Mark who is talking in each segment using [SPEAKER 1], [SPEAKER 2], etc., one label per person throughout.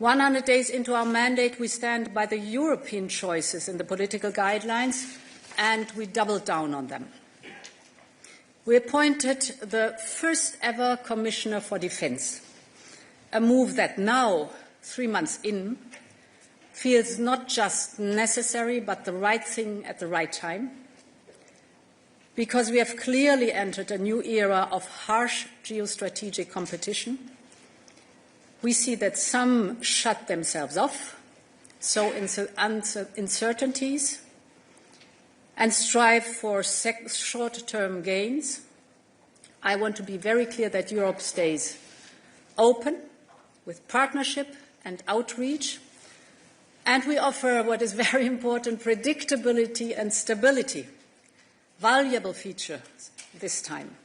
[SPEAKER 1] 100 days into our mandate, we stand by the European choices in the political guidelines, and we doubled down on them. We appointed the first ever Commissioner for Defence, a move that now, 3 months in, feels not just necessary but the right thing at the right time, because we have clearly entered a new era of harsh geostrategic competition. We see that some shut themselves off, sow uncertainties, and strive for short-term gains. I want to be very clear that Europe stays open with partnership and outreach, and we offer what is very important, predictability and stability, valuable features this time.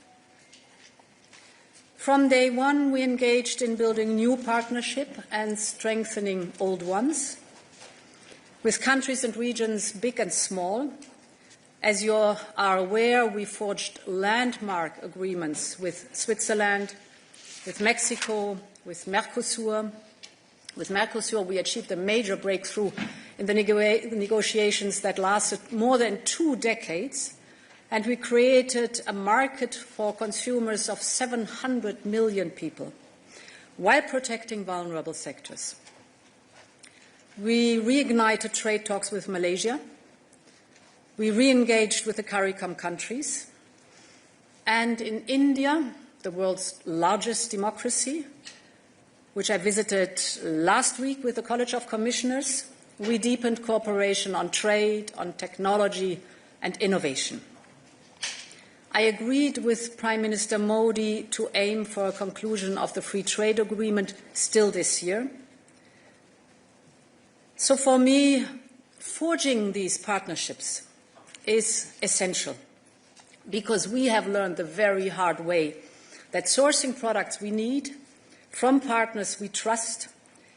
[SPEAKER 1] From day one, we engaged in building new partnership and strengthening old ones with countries and regions big and small. As you are aware, we forged landmark agreements with Switzerland, with Mexico, with Mercosur. With Mercosur, we achieved a major breakthrough in the negotiations that lasted more than 2 decades, and we created a market for consumers of 700 million people, while protecting vulnerable sectors. We reignited trade talks with Malaysia. We re-engaged with the CARICOM countries. And in India, the world's largest democracy, which I visited last week with the College of Commissioners, we deepened cooperation on trade, on technology and innovation. I agreed with Prime Minister Modi to aim for a conclusion of the free trade agreement still this year. So for me, forging these partnerships is essential, because we have learned the very hard way that sourcing products we need from partners we trust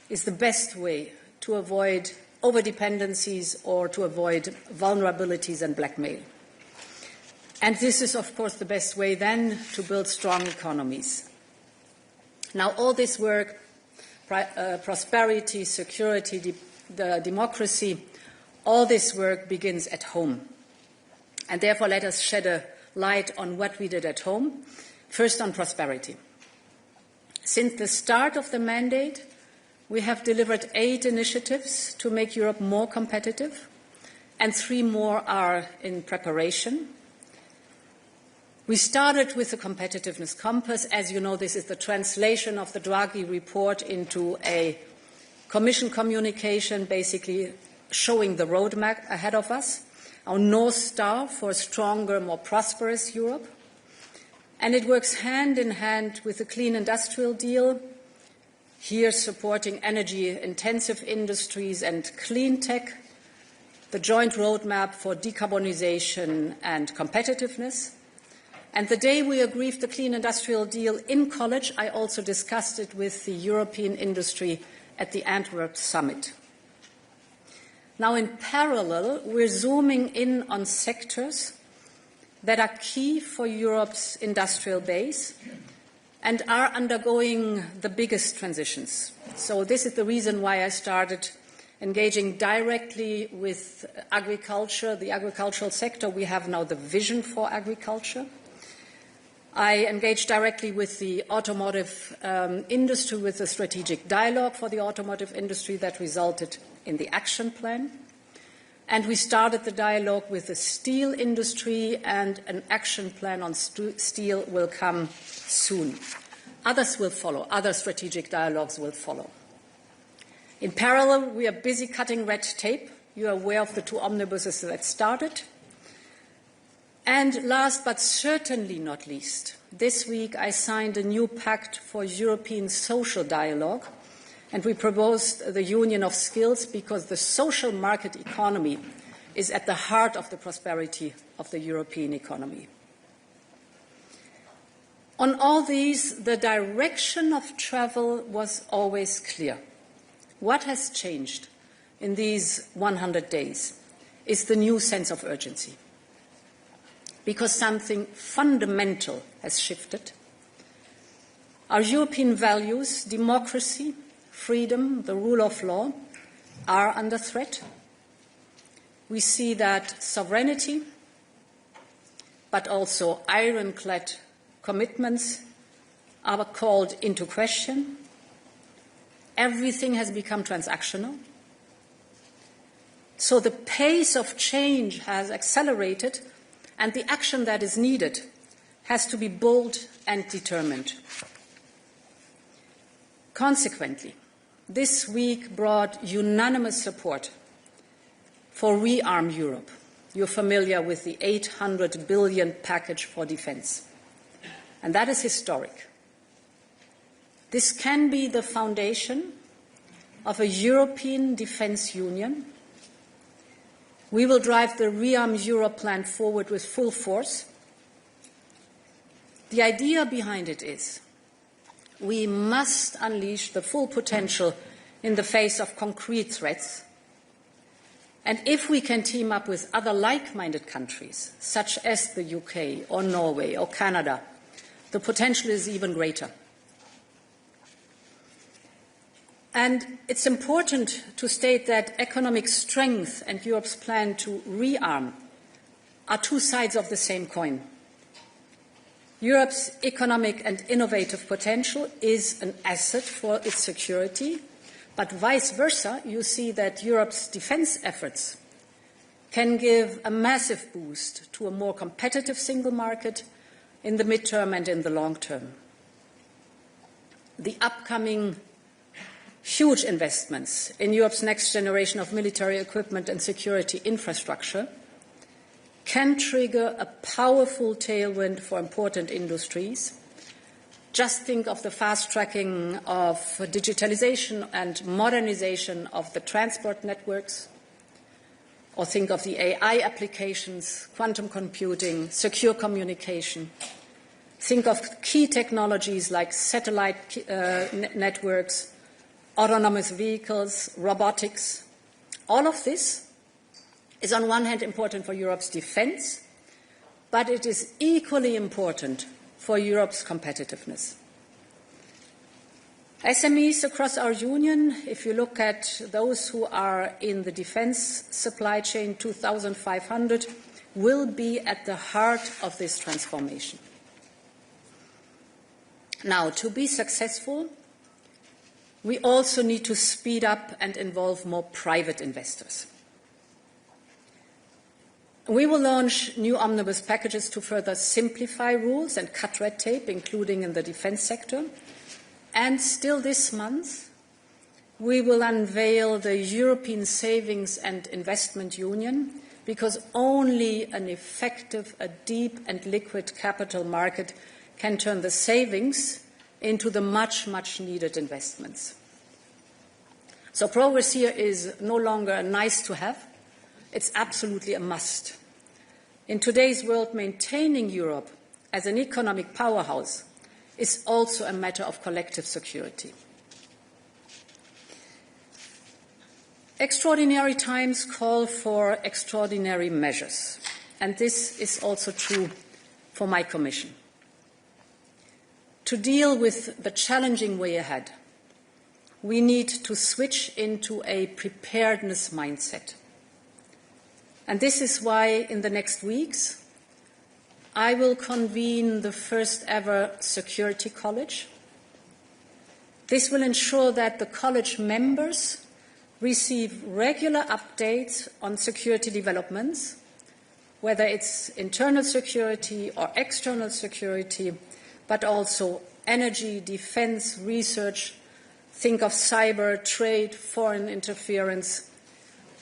[SPEAKER 1] is the best way to avoid overdependencies or to avoid vulnerabilities and blackmail. And this is, of course, the best way then to build strong economies. Now, all this work, prosperity, security, the democracy, all this work begins at home. And therefore, let us shed a light on what we did at home. First, on prosperity. Since the start of the mandate, we have delivered 8 initiatives to make Europe more competitive, and 3 more are in preparation. We started with the competitiveness compass. As you know, this is the translation of the Draghi report into a Commission communication, basically showing the roadmap ahead of us, our North Star for a stronger, more prosperous Europe. And it works hand in hand with the Clean Industrial Deal, here supporting energy-intensive industries and clean tech, the joint roadmap for decarbonisation and competitiveness. And the day we agreed the Clean Industrial Deal in College, I also discussed it with the European industry at the Antwerp Summit. Now, in parallel, we're zooming in on sectors that are key for Europe's industrial base and are undergoing the biggest transitions. So this is the reason why I started engaging directly with agriculture, the agricultural sector. We have now the vision for agriculture. I engaged directly with the automotive industry with a strategic dialogue for the automotive industry that resulted in the action plan. And we started the dialogue with the steel industry, and an action plan on steel will come soon. Others will follow. Other strategic dialogues will follow. In parallel, we are busy cutting red tape. You are aware of the 2 omnibuses that started. And last but certainly not least, this week I signed a new pact for European social dialogue, and we proposed the union of skills because the social market economy is at the heart of the prosperity of the European economy. On all these, the direction of travel was always clear. What has changed in these 100 days is the new sense of urgency, because something fundamental has shifted. Our European values, democracy, freedom, the rule of law are under threat. We see that sovereignty, but also ironclad commitments are called into question. Everything has become transactional. So the pace of change has accelerated, and the action that is needed has to be bold and determined. Consequently, this week brought unanimous support for Rearm Europe. You're familiar with the 800 billion package for defence. And that is historic. This can be the foundation of a European defence union. We will drive the Rearm Europe plan forward with full force. The idea behind it is we must unleash the full potential in the face of concrete threats. And if we can team up with other like-minded countries, such as the UK or Norway or Canada, the potential is even greater. And it's important to state that economic strength and Europe's plan to rearm are two sides of the same coin. Europe's economic and innovative potential is an asset for its security, but vice versa, you see that Europe's defence efforts can give a massive boost to a more competitive single market in the midterm and in the long term. The upcoming huge investments in Europe's next generation of military equipment and security infrastructure can trigger a powerful tailwind for important industries. Just think of the fast-tracking of digitalization and modernization of the transport networks, or think of the AI applications, quantum computing, secure communication. Think of key technologies like satellite networks, autonomous vehicles, robotics. All of this is on one hand important for Europe's defence, but it is equally important for Europe's competitiveness. SMEs across our union, if you look at those who are in the defence supply chain, 2,500, will be at the heart of this transformation. Now, to be successful, we also need to speed up and involve more private investors. We will launch new omnibus packages to further simplify rules and cut red tape, including in the defence sector. And still this month, we will unveil the European Savings and Investment Union, because only an effective, a deep and liquid capital market can turn the savings into the much, much needed investments. So progress here is no longer a nice to have, it's absolutely a must. In today's world, maintaining Europe as an economic powerhouse is also a matter of collective security. Extraordinary times call for extraordinary measures, and this is also true for my Commission. To deal with the challenging way ahead, we need to switch into a preparedness mindset. And this is why in the next weeks I will convene the first ever Security College. This will ensure that the college members receive regular updates on security developments, whether it's internal security or external security, but also energy, defence, research. Think of cyber, trade, foreign interference.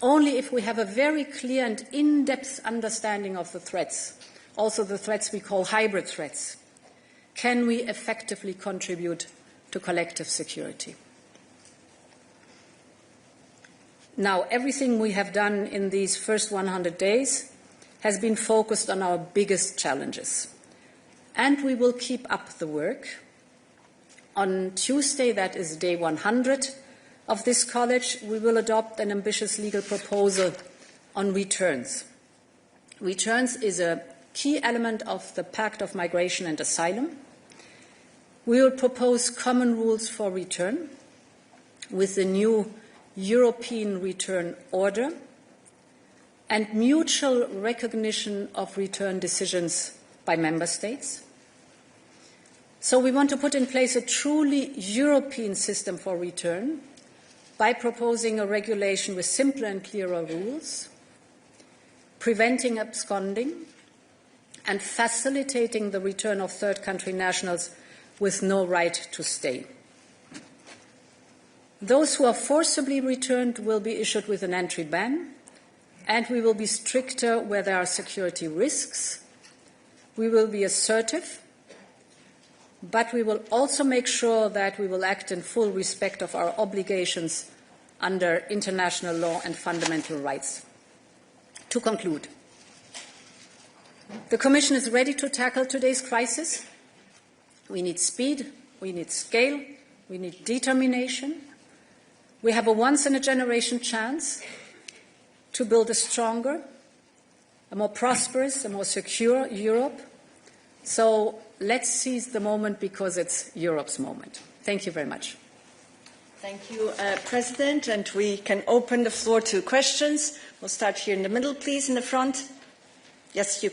[SPEAKER 1] Only if we have a very clear and in-depth understanding of the threats, also the threats we call hybrid threats, can we effectively contribute to collective security. Now, everything we have done in these first 100 days has been focused on our biggest challenges. And we will keep up the work. On Tuesday, that is day 100 of this college, we will adopt an ambitious legal proposal on returns. Returns is a key element of the Pact of Migration and Asylum. We will propose common rules for return. with the new European return order and mutual recognition of return decisions by member states. So we want to put in place a truly European system for return by proposing a regulation with simpler and clearer rules, preventing absconding, and facilitating the return of third country nationals with no right to stay. Those who are forcibly returned will be issued with an entry ban, and we will be stricter where there are security risks. We will be assertive, but we will also make sure that we will act in full respect of our obligations under international law and fundamental rights. To conclude, the Commission is ready to tackle today's crisis. We need speed, we need scale, we need determination. We have a once-in-a-generation chance to build a stronger, a more prosperous, a more secure Europe. So let's seize the moment because it's Europe's moment. Thank you very much.
[SPEAKER 2] Thank you, President. And we can open the floor to questions. We'll start here in the middle, please, in the front. Yes, you.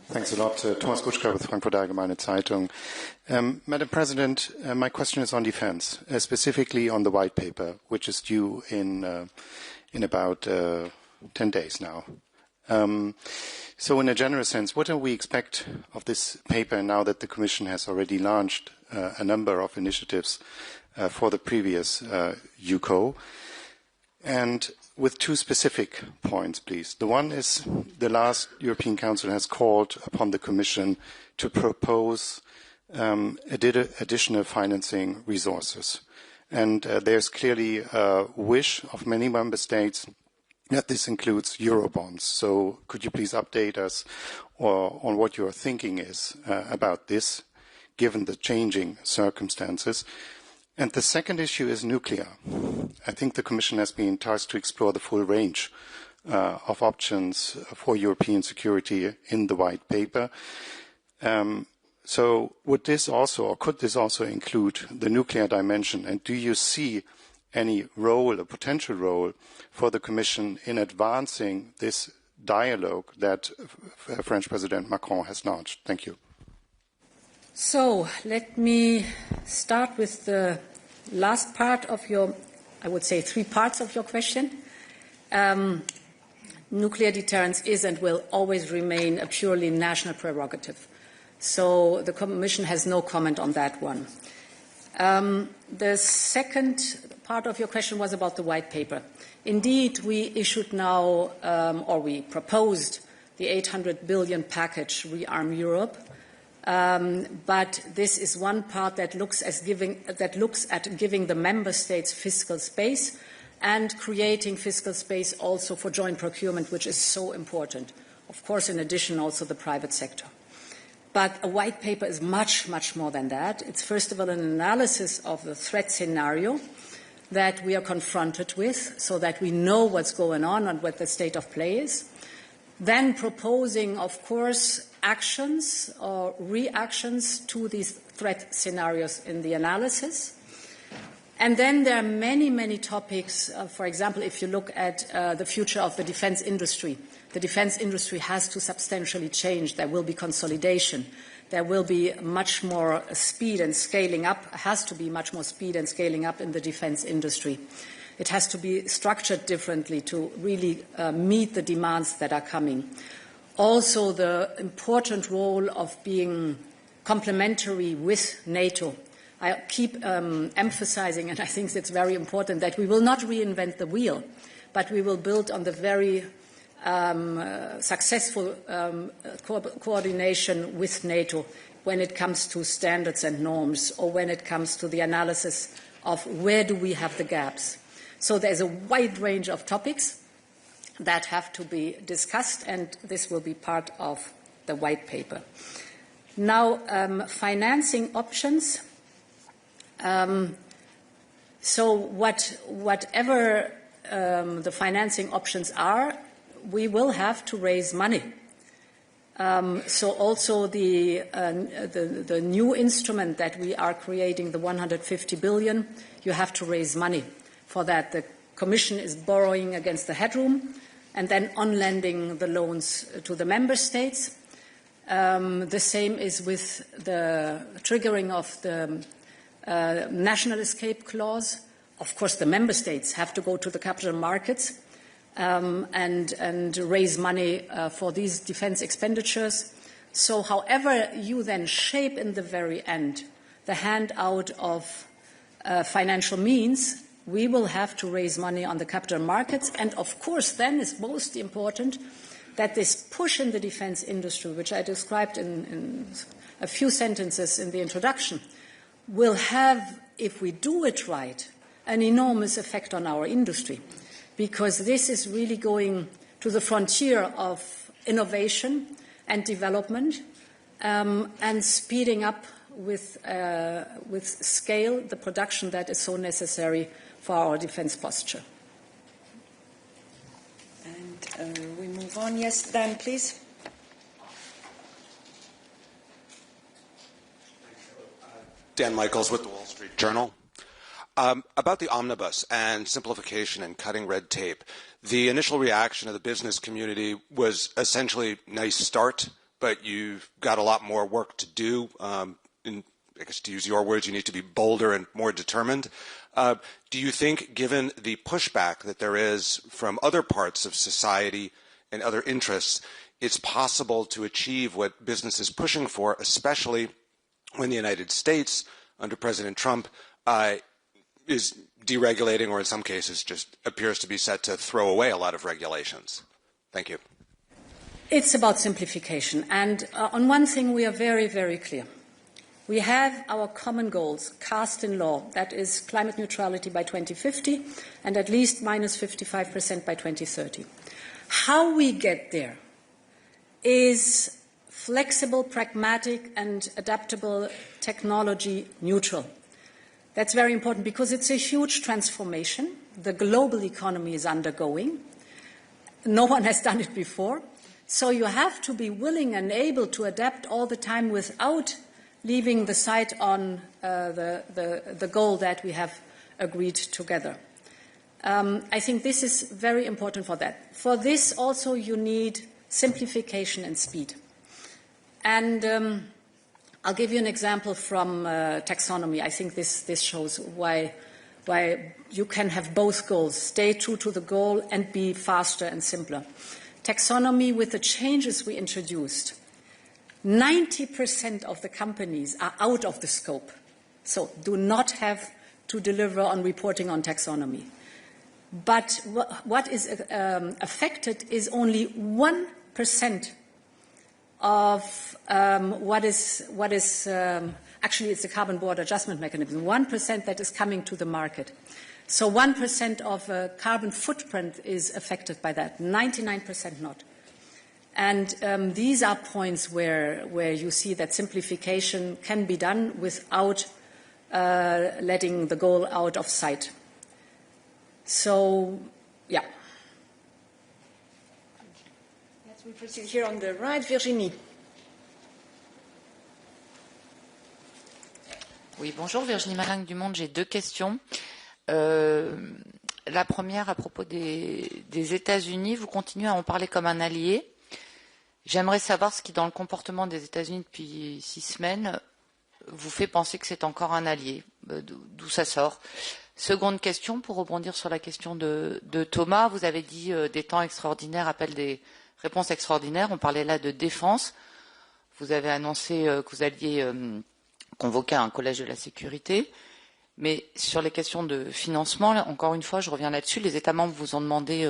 [SPEAKER 3] Thanks a lot. Thomas Kutschka with Frankfurter Allgemeine Zeitung. Madam President, my question is on defense, specifically on the white paper, which is due in about 10 days now. So in a general sense, what do we expect of this paper now that the Commission has already launched a number of initiatives for the previous UCO? And with two specific points, please. The one is the last European Council has called upon the Commission to propose additional financing resources. And there's clearly a wish of many member states that this includes Eurobonds. So could you please update us on what your thinking is about this, given the changing circumstances? And the second issue is nuclear. I think the Commission has been tasked to explore the full range of options for European security in the white paper. So would this also, or could this also include the nuclear dimension? And do you see any role, a potential role, for the Commission in advancing this dialogue that French President Macron has launched? Thank you.
[SPEAKER 1] So let me start with the last part of your, I would say 3 parts of your question. Nuclear deterrence is and will always remain a purely national prerogative. So the Commission has no comment on that one. The second part of your question was about the white paper. Indeed, we issued now, or we proposed the 800 billion package, Rearm Europe. But this is one part that looks at giving the member states fiscal space and creating fiscal space also for joint procurement, which is so important. Of course, in addition, also the private sector. But a white paper is much, much more than that. It's first of all an analysis of the threat scenario that we are confronted with so that we know what's going on and what the state of play is. Then proposing, of course, actions or reactions to these threat scenarios in the analysis. And then there are many, many topics. For example, if you look at the future of the defense industry, the defense industry has to substantially change. There will be consolidation. There will be much more speed and scaling up, has to be much more speed and scaling up in the defense industry. It has to be structured differently to really meet the demands that are coming. Also, the important role of being complementary with NATO. I keep emphasizing, and I think it's very important, that we will not reinvent the wheel, but we will build on the very successful coordination with NATO when it comes to standards and norms, or when it comes to the analysis of where do we have the gaps. So there's a wide range of topics that have to be discussed, and this will be part of the white paper. Now, financing options. So whatever the financing options are, we will have to raise money. So also the new instrument that we are creating, the 150 billion, you have to raise money for that. The Commission is borrowing against the headroom and then on-lending the loans to the member states. The same is with the triggering of the national escape clause. Of course, the member states have to go to the capital markets and raise money for these defense expenditures. So however you then shape in the very end the handout of financial means, we will have to raise money on the capital markets. And of course, then is most important that this push in the defense industry, which I described in a few sentences in the introduction, will have, if we do it right, an enormous effect on our industry, because this is really going to the frontier of innovation and development and speeding up with scale the production that is so necessary for our defense posture.
[SPEAKER 2] And we move on. Yes, Dan, please.
[SPEAKER 4] Dan Michaels with the Wall Street Journal. About the omnibus and simplification and cutting red tape, the initial reaction of the business community was essentially nice start, but you've got a lot more work to do. I guess to use your words, you need to be bolder and more determined. Do you think, given the pushback that there is from other parts of society and other interests, it's possible to achieve what business is pushing for, especially when the United States, under President Trump, is deregulating, or in some cases just appears to be set to throw away a lot of regulations? Thank you.
[SPEAKER 1] It's about simplification. And on one thing we are very, very clear. We have our common goals cast in law, that is climate neutrality by 2050 and at least minus 55% by 2030. How we get there is flexible, pragmatic and adaptable, technology neutral. That's very important because it's a huge transformation. The global economy is undergoing. No one has done it before. So you have to be willing and able to adapt all the time without leaving the sight on the goal that we have agreed together. I think this is very important for that. For this also you need simplification and speed. And I'll give you an example from taxonomy. I think this shows why you can have both goals, stay true to the goal and be faster and simpler. Taxonomy, with the changes we introduced, 90% of the companies are out of the scope, so do not have to deliver on reporting on taxonomy. But what is affected is only 1% of what is actually it's a carbon border adjustment mechanism, 1% that is coming to the market. So 1% of carbon footprint is affected by that, 99% not. And these are points where you see that simplification can be done without letting the goal out of sight. So, yeah.
[SPEAKER 2] Yes, we proceed here on the right. Virginie.
[SPEAKER 5] Oui, bonjour, Virginie Malingue du Monde. J'ai deux questions. La première, à propos des États-Unis, vous continuez à en parler comme un allié. J'aimerais savoir ce qui, dans le comportement des États-Unis depuis 6 semaines, vous fait penser que c'est encore un allié, d'où ça sort. Seconde question, pour rebondir sur la question de Thomas, vous avez dit des temps extraordinaires appellent des réponses extraordinaires. On parlait là de défense. Vous avez annoncé que vous alliez convoquer un collège de la sécurité. Mais sur les questions de financement, encore une fois, je reviens là-dessus, les États membres vous ont demandé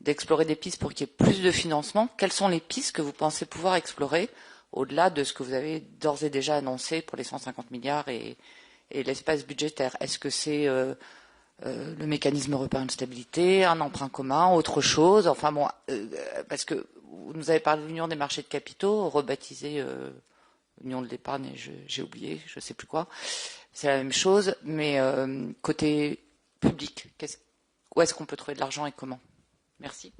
[SPEAKER 5] d'explorer des pistes pour qu'il y ait plus de financement. Quelles sont les pistes que vous pensez pouvoir explorer au-delà de ce que vous avez d'ores et déjà annoncé pour les 150 milliards et l'espace budgétaire? Est-ce que c'est le mécanisme européen de stabilité, un emprunt commun, autre chose? Enfin bon, parce que vous nous avez parlé de l'union des marchés de capitaux, rebaptisée union de l'épargne, j'ai oublié, je ne sais plus quoi. C'est la même chose, mais côté public, où est-ce qu'on peut trouver de l'argent et comment? Merci.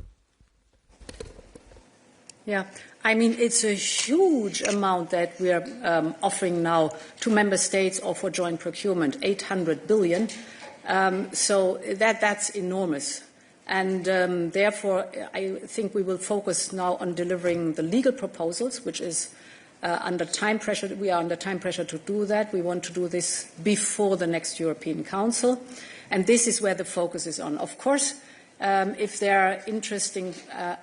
[SPEAKER 1] Yeah, I mean, it's a huge amount that we are offering now to member states or for joint procurement, 800 billion. So that's enormous. And therefore, I think we will focus now on delivering the legal proposals, which is under time pressure. We are under time pressure to do that. We want to do this before the next European Council. And this is where the focus is on. Of course, if there are interesting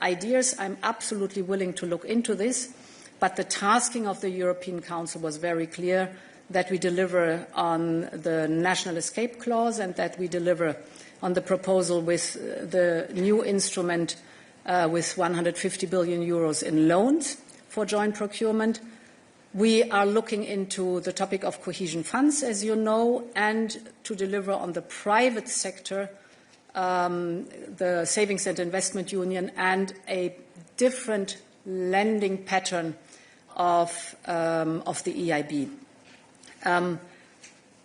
[SPEAKER 1] ideas, I'm absolutely willing to look into this. But the tasking of the European Council was very clear, that we deliver on the national escape clause and that we deliver on the proposal with the new instrument with 150 billion euros in loans for joint procurement. We are looking into the topic of cohesion funds, as you know, and to deliver on the private sector, the Savings and Investment Union, and a different lending pattern of the EIB.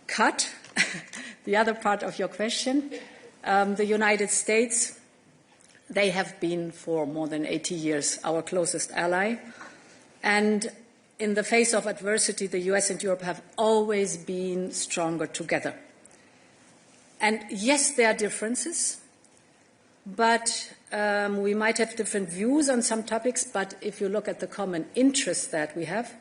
[SPEAKER 1] Cut, the other part of your question, the United States, they have been for more than 80 years our closest ally. And in the face of adversity, the US and Europe have always been stronger together. And yes, there are differences, but we might have different views on some topics, but if you look at the common interests that we have,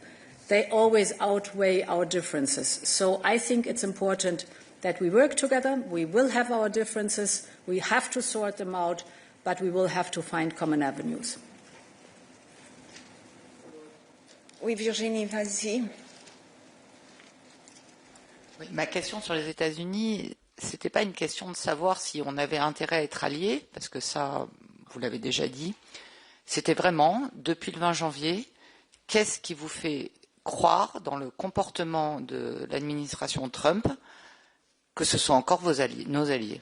[SPEAKER 1] they always outweigh our differences. So I think it's important that we work together. We will have our differences. We have to sort them out, but we will have to find common avenues.
[SPEAKER 2] Oui, Virginie, vas-y.
[SPEAKER 5] Oui, ma question sur les États-Unis, c'était pas une question de savoir si on avait intérêt à être alliés, parce que ça, vous l'avez déjà dit. C'était vraiment, depuis le 20 janvier, qu'est-ce qui vous fait croire dans le comportement de l'administration Trump que ce sont encore vos alliés, nos alliés?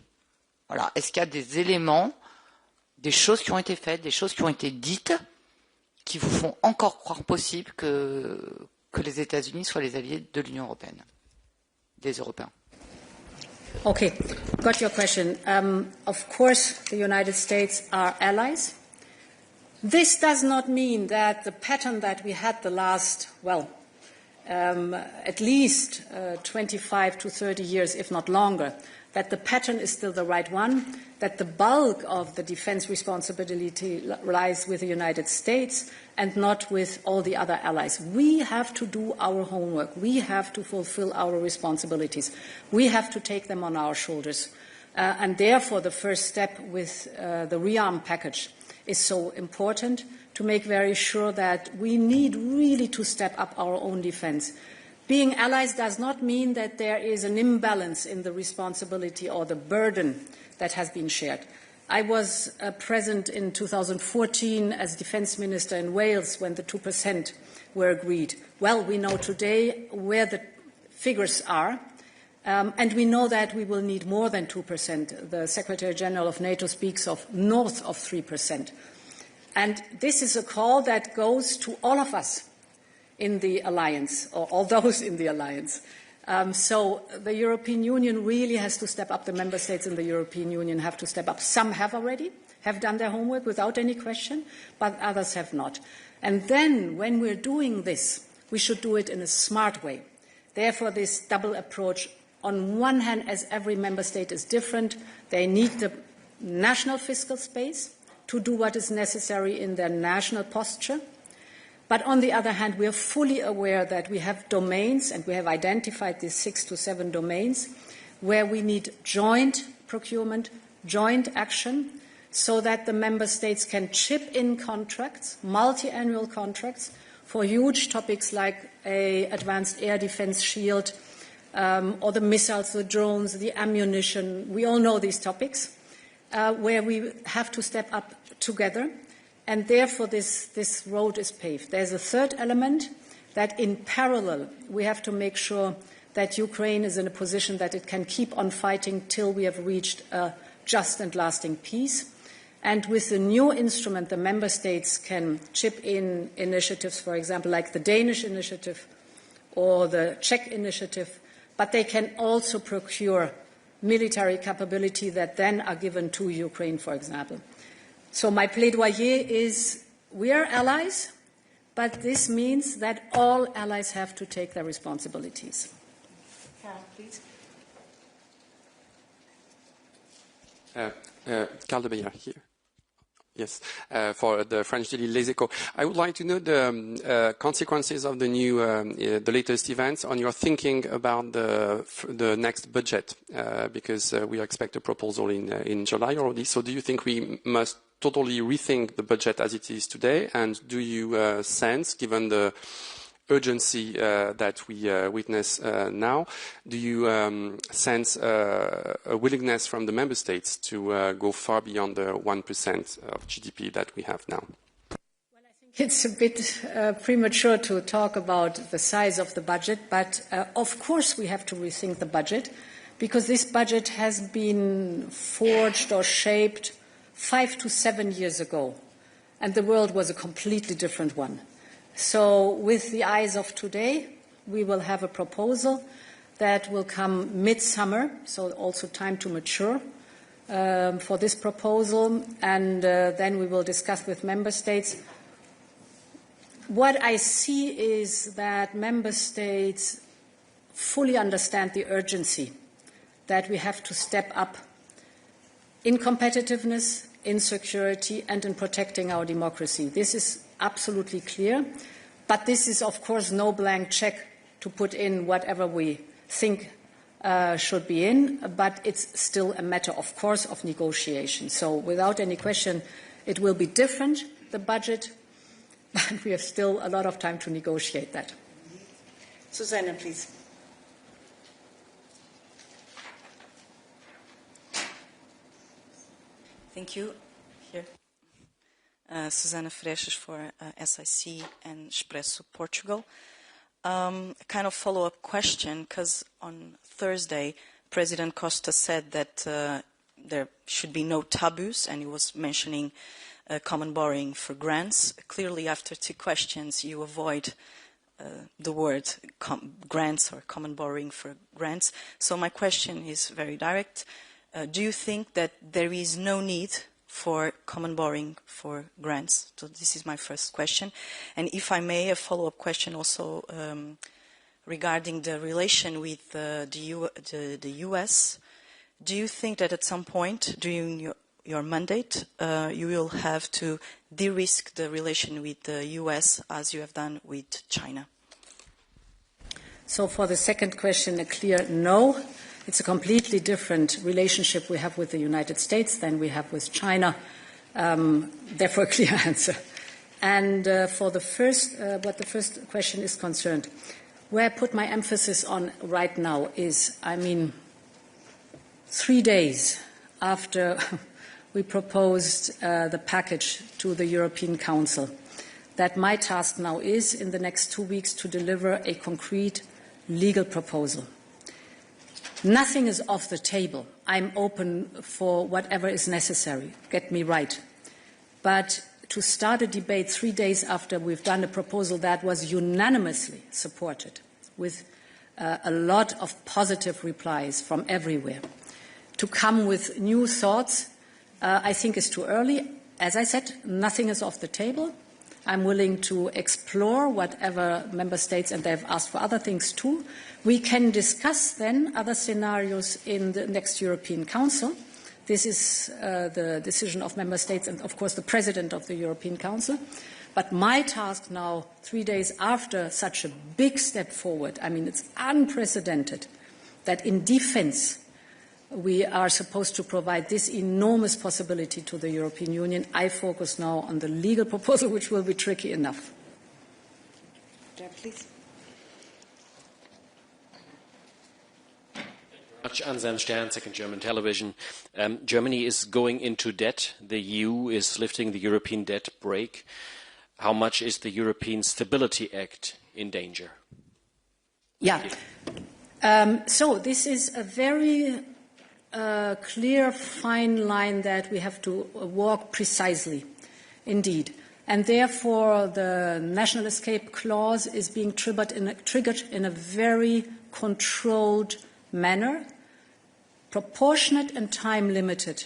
[SPEAKER 5] Voilà. Est-ce qu'il y a des éléments, des choses qui ont été faites, des choses qui ont été dites, qui vous font encore croire possible que les États-Unis soient les alliés de l'Union européenne, des Européens?
[SPEAKER 1] Okay, got your question. Of course, the United States are allies. This does not mean that the pattern that we had the last, at least 25 to 30 years, if not longer, that the pattern is still the right one, that the bulk of the defense responsibility lies with the United States and not with all the other allies. We have to do our homework. We have to fulfill our responsibilities. We have to take them on our shoulders. And therefore, the first step with the rearm package is so important, to make very sure that we need really to step up our own defense. Being allies does not mean that there is an imbalance in the responsibility or the burden that has been shared. I was present in 2014 as Defence Minister in Wales when the 2% were agreed. Well, we know today where the figures are, and we know that we will need more than 2%. The Secretary General of NATO speaks of north of 3%. And this is a call that goes to all of us in the alliance, or all those in the alliance. So the European Union really has to step up. The member states in the European Union have to step up. Some have already, have done their homework without any question, but others have not. And then, when we're doing this, we should do it in a smart way. Therefore, this double approach, on one hand, as every member state is different, they need the national fiscal space to do what is necessary in their national posture. But on the other hand, we are fully aware that we have domains, and we have identified these 6 to 7 domains, where we need joint procurement, joint action, so that the member states can chip in contracts, multi-annual contracts, for huge topics like an advanced air defense shield, or the missiles, the drones, the ammunition. We all know these topics, where we have to step up together. And therefore, this road is paved. There's a third element, that in parallel, we have to make sure that Ukraine is in a position that it can keep on fighting till we have reached a just and lasting peace. And with the new instrument, the member states can chip in initiatives, for example, like the Danish initiative or the Czech initiative, but they can also procure military capability that then are given to Ukraine, for example. So my plaidoyer is, we are allies, but this means that all allies have to take their responsibilities.
[SPEAKER 2] Carol, please.
[SPEAKER 6] Carl de Beyer here. Yes, for the French daily Les Echos. I would like to know the consequences of the new, the latest events on your thinking about the next budget, because we expect a proposal in July already. So do you think we must totally rethink the budget as it is today? And do you sense, given the urgency that we witness now, do you sense a willingness from the member states to go far beyond the 1% of GDP that we have now?
[SPEAKER 1] Well, I think it's a bit premature to talk about the size of the budget, but of course we have to rethink the budget, because this budget has been forged or shaped 5 to 7 years ago, and the world was a completely different one. So with the eyes of today, we will have a proposal that will come mid-summer, so also time to mature for this proposal, and then we will discuss with member states. What I see is that member states fully understand the urgency that we have to step up in competitiveness, in security, and in protecting our democracy. This is absolutely clear, but this is, of course, no blank check to put in whatever we think should be in, but it's still a matter, of course, of negotiation. So without any question, it will be different, the budget, but we have still a lot of time to negotiate that.
[SPEAKER 2] Susanna, please.
[SPEAKER 7] Thank you. Here. Susana Freixas for SIC and Expresso Portugal. A kind of follow-up question, because on Thursday, President Costa said that there should be no taboos, and he was mentioning common borrowing for grants. Clearly, after 2 questions, you avoid the word grants or common borrowing for grants. So my question is very direct. Do you think that there is no need for common borrowing for grants? So this is my first question. And if I may, a follow-up question also regarding the relation with the US. Do you think that at some point during your mandate you will have to de-risk the relation with the US as you have done with China?
[SPEAKER 1] So for the second question, a clear no. It's a completely different relationship we have with the United States than we have with China. Therefore, a clear answer. And for the first, what the first question is concerned, where I put my emphasis on right now is, 3 days after we proposed the package to the European Council, that my task now is, in the next 2 weeks, to deliver a concrete legal proposal. Nothing is off the table. I'm open for whatever is necessary. Get me right. But to start a debate 3 days after we've done a proposal that was unanimously supported, with a lot of positive replies from everywhere, to come with new thoughts, I think is too early. As I said, nothing is off the table. I'm willing to explore whatever member states, and they've asked for other things too. We can discuss then other scenarios in the next European Council. This is the decision of member states and, of course, the president of the European Council. But my task now, 3 days after such a big step forward, it's unprecedented that in defense we are supposed to provide this enormous possibility to the European Union. I focus now on the legal proposal, which will be tricky enough.
[SPEAKER 2] Please.
[SPEAKER 8] Anselm Stern, Second German Television. Germany is going into debt. The EU is lifting the European debt brake. How much is the European Stability Act in danger?
[SPEAKER 1] Yeah. So this is a very clear, fine line that we have to walk precisely, indeed. And therefore, the national escape clause is being triggered in a very controlled manner, proportionate and time limited.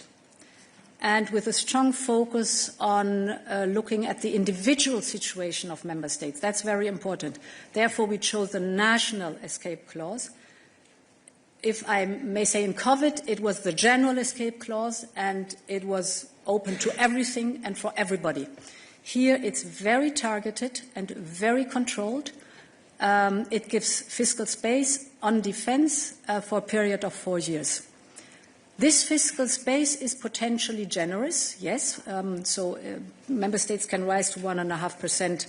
[SPEAKER 1] and with a strong focus on looking at the individual situation of member states. That's very important. Therefore, we chose the national escape clause. If I may say, in COVID, it was the general escape clause, and it was open to everything and for everybody. Here, it's very targeted and very controlled. It gives fiscal space on defence for a period of 4 years. This fiscal space is potentially generous, yes. Member states can rise to 1.5%,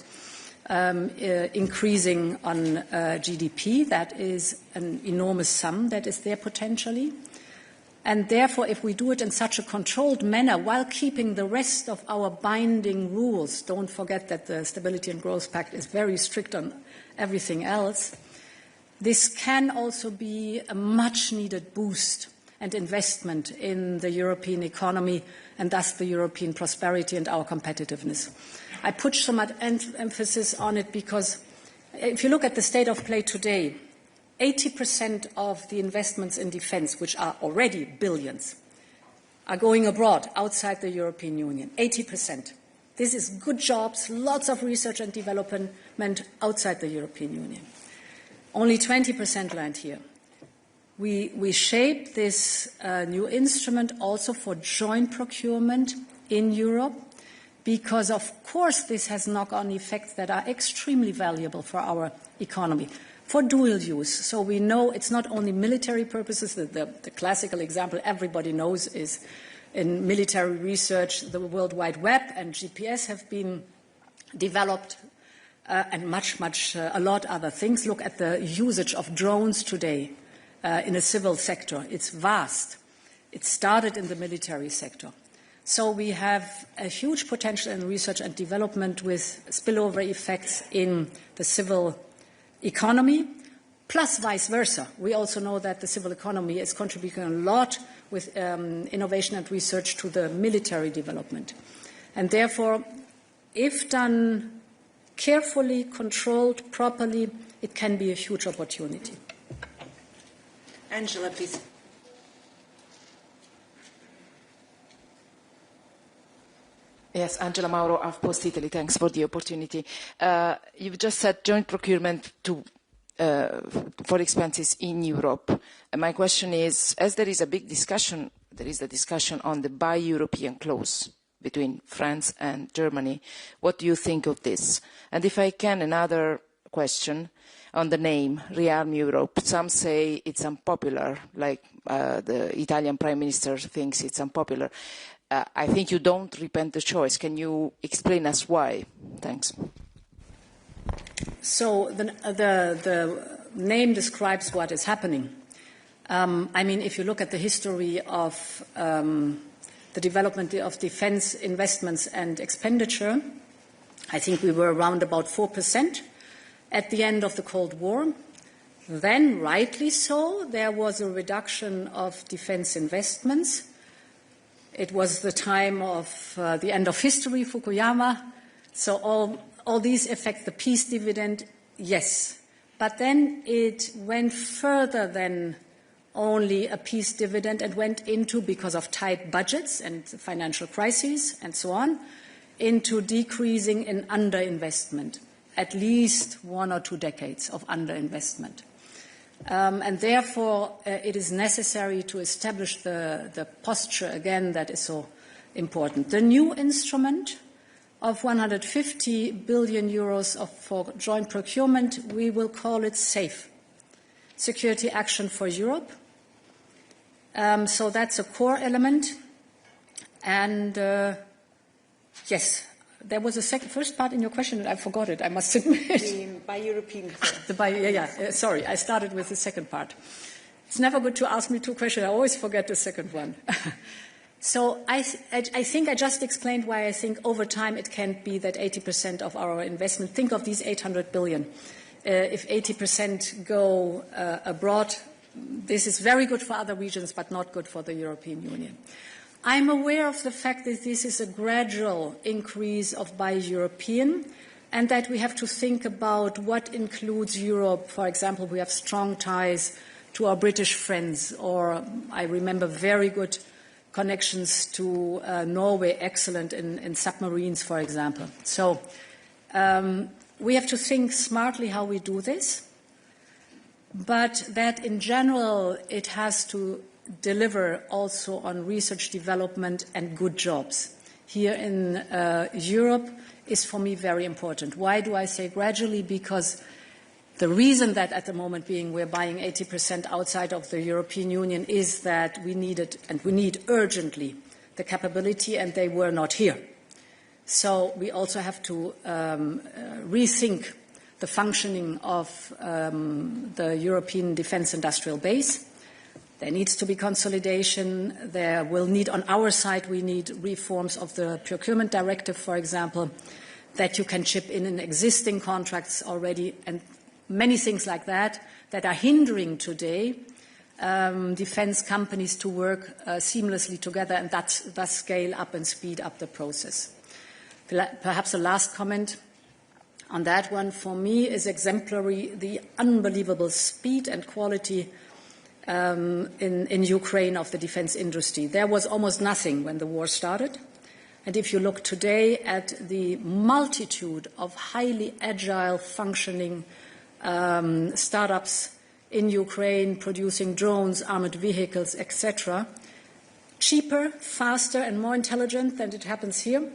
[SPEAKER 1] increasing on GDP. That is an enormous sum that is there potentially. And therefore, if we do it in such a controlled manner while keeping the rest of our binding rules, don't forget that the Stability and Growth Pact is very strict on everything else, this can also be a much-needed boost and investment in the European economy and thus the European prosperity and our competitiveness. I put some emphasis on it because if you look at the state of play today, 80% of the investments in defence, which are already billions, are going abroad, outside the European Union. 80%. This is good jobs, lots of research and development outside the European Union. Only 20% land here. We shape this new instrument also for joint procurement in Europe because, of course, this has knock-on effects that are extremely valuable for our economy, for dual use. So we know it's not only military purposes. The classical example everybody knows is in military research, the World Wide Web and GPS have been developed and a lot other things. Look at the usage of drones today. In the civil sector. It's vast. It started in the military sector. So we have a huge potential in research and development with spillover effects in the civil economy, plus vice versa. We also know that the civil economy is contributing a lot with innovation and research to the military development. And therefore, if done carefully, controlled, properly, it can be a huge opportunity.
[SPEAKER 2] Angela, please.
[SPEAKER 9] Yes, Angela Mauro of Post Italy. Thanks for the opportunity. You've just said joint procurement for expenses in Europe. And my question is, as there is a big discussion, there is a discussion on the Buy European clause between France and Germany. What do you think of this? And if I can, another question on the name, Rearm Europe. Some say it's unpopular, like the Italian Prime Minister thinks it's unpopular. I think you don't repent the choice. Can you explain us why? Thanks.
[SPEAKER 1] So the name describes what is happening. I mean, if you look at the history of the development of defense investments and expenditure, I think we were around about 4%. At the end of the Cold War. Then, rightly so, there was a reduction of defense investments. It was the time of the end of history, Fukuyama. So all these affect the peace dividend, yes. But then it went further than only a peace dividend and went into, because of tight budgets and financial crises and so on, into decreasing in underinvestment. At least 1 or 2 decades of underinvestment. And therefore, it is necessary to establish the posture again that is so important. The new instrument of 150 billion euros for joint procurement, we will call it SAFE, Security Action for Europe. So that's a core element. And yes, there was a first part in your question, and I forgot it, I must admit.
[SPEAKER 2] By European.
[SPEAKER 1] Sorry, I started with the second part. It's never good to ask me 2 questions. I always forget the second one. So I think I just explained why I think over time it can't be that 80% of our investment, think of these 800 billion. If 80% go abroad, this is very good for other regions, but not good for the European Union. I'm aware of the fact that this is a gradual increase of Buy European and that we have to think about what includes Europe. For example, we have strong ties to our British friends, or I remember very good connections to Norway excellent in submarines, for example. So we have to think smartly how we do this, but that in general it has to deliver also on research development and good jobs. Here in Europe is for me very important. Why do I say gradually? Because the reason that at the moment we're buying 80% outside of the European Union is that we needed, and we need urgently, the capability, and they were not here. So we also have to rethink the functioning of the European defence industrial base. There needs to be consolidation. There will need, on our side, we need reforms of the procurement directive, for example, that you can chip in existing contracts already, and many things like that that are hindering today defence companies to work seamlessly together and thus scale up and speed up the process. Perhaps the last comment on that one for me is exemplary, the unbelievable speed and quality in Ukraine of the defence industry. There was almost nothing when the war started. And if you look today at the multitude of highly agile functioning startups in Ukraine producing drones, armored vehicles, etc., cheaper, faster and more intelligent than it happens here,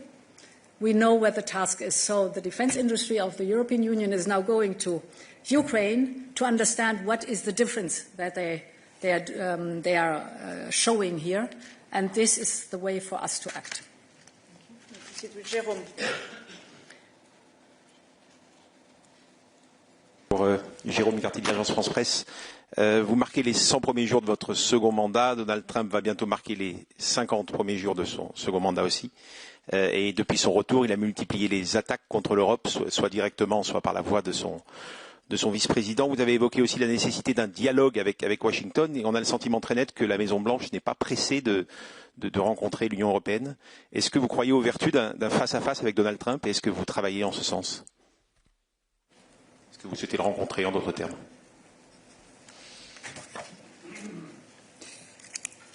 [SPEAKER 1] we know where the task is. So the defence industry of the European Union is now going to Ukraine to understand what is the difference that they are showing here, and this is the way for us to act.
[SPEAKER 2] Jérôme.
[SPEAKER 10] Jérôme Cartier de l'agence France Presse. Vous marquez les 100 premiers jours de votre second mandat. Donald Trump va bientôt marquer les 50 premiers jours de son second mandat aussi. Et depuis son retour, il a multiplié les attaques contre l'Europe, soit directement, soit par la voix de son vice-président. Vous avez évoqué aussi la nécessité d'un dialogue avec Washington, et on a le sentiment très net que la Maison-Blanche n'est pas pressée de rencontrer l'Union européenne. Est-ce que vous croyez aux vertus d'un face-à-face avec Donald Trump, et est-ce que vous travaillez en ce sens? Est-ce que vous souhaitez le rencontrer, en d'autres termes?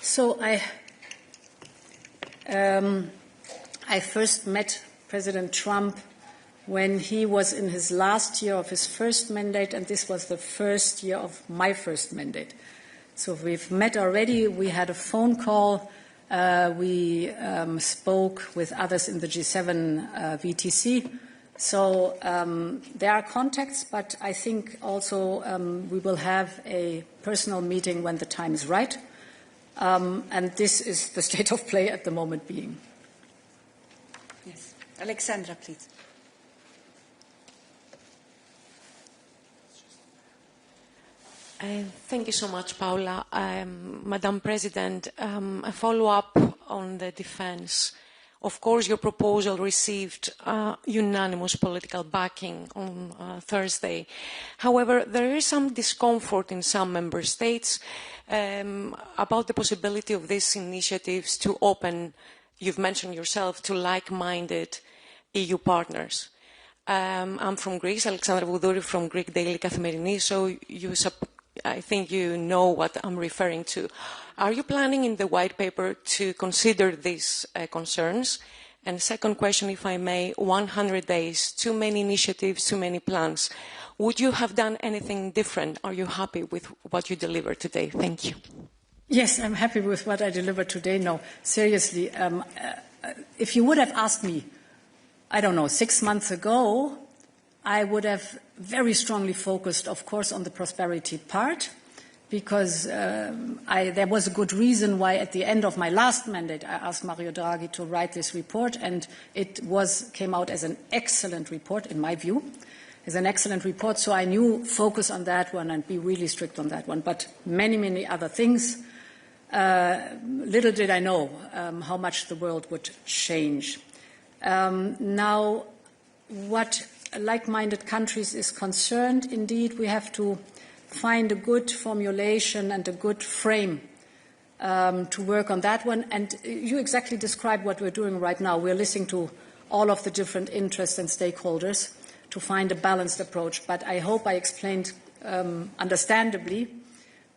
[SPEAKER 1] So I first met President Trump when he was in his last year of his first mandate, and this was the first year of my first mandate. So we've met already. We had a phone call. We spoke with others in the G7 VTC. So there are contacts, but I think also we will have a personal meeting when the time is right. And this is the state of play at the moment being.
[SPEAKER 2] Yes. Alexandra, please.
[SPEAKER 11] Thank you so much, Paula. Madam President, a follow-up on the defence. Of course, your proposal received unanimous political backing on Thursday. However, there is some discomfort in some member states about the possibility of these initiatives to open, you've mentioned yourself, to like-minded EU partners. I'm from Greece, Alexandra Voudouri from Greek Daily Kathimerini, so I think you know what I'm referring to. Are you planning in the white paper to consider these concerns? And second question, if I may, 100 days, too many initiatives, too many plans. Would you have done anything different? Are you happy with what you delivered today? Thank you.
[SPEAKER 1] Yes, I'm happy with what I delivered today. No, seriously, if you would have asked me, I don't know, 6 months ago, I would have very strongly focused, of course, on the prosperity part, because there was a good reason why at the end of my last mandate I asked Mario Draghi to write this report, and it came out as an excellent report, in my view, as an excellent report, so I knew focus on that one and be really strict on that one. But many, many other things, little did I know how much the world would change. Now, what like-minded countries is concerned, indeed, we have to find a good formulation and a good frame to work on that one. And you exactly described what we're doing right now. We're listening to all of the different interests and stakeholders to find a balanced approach. But I hope I explained understandably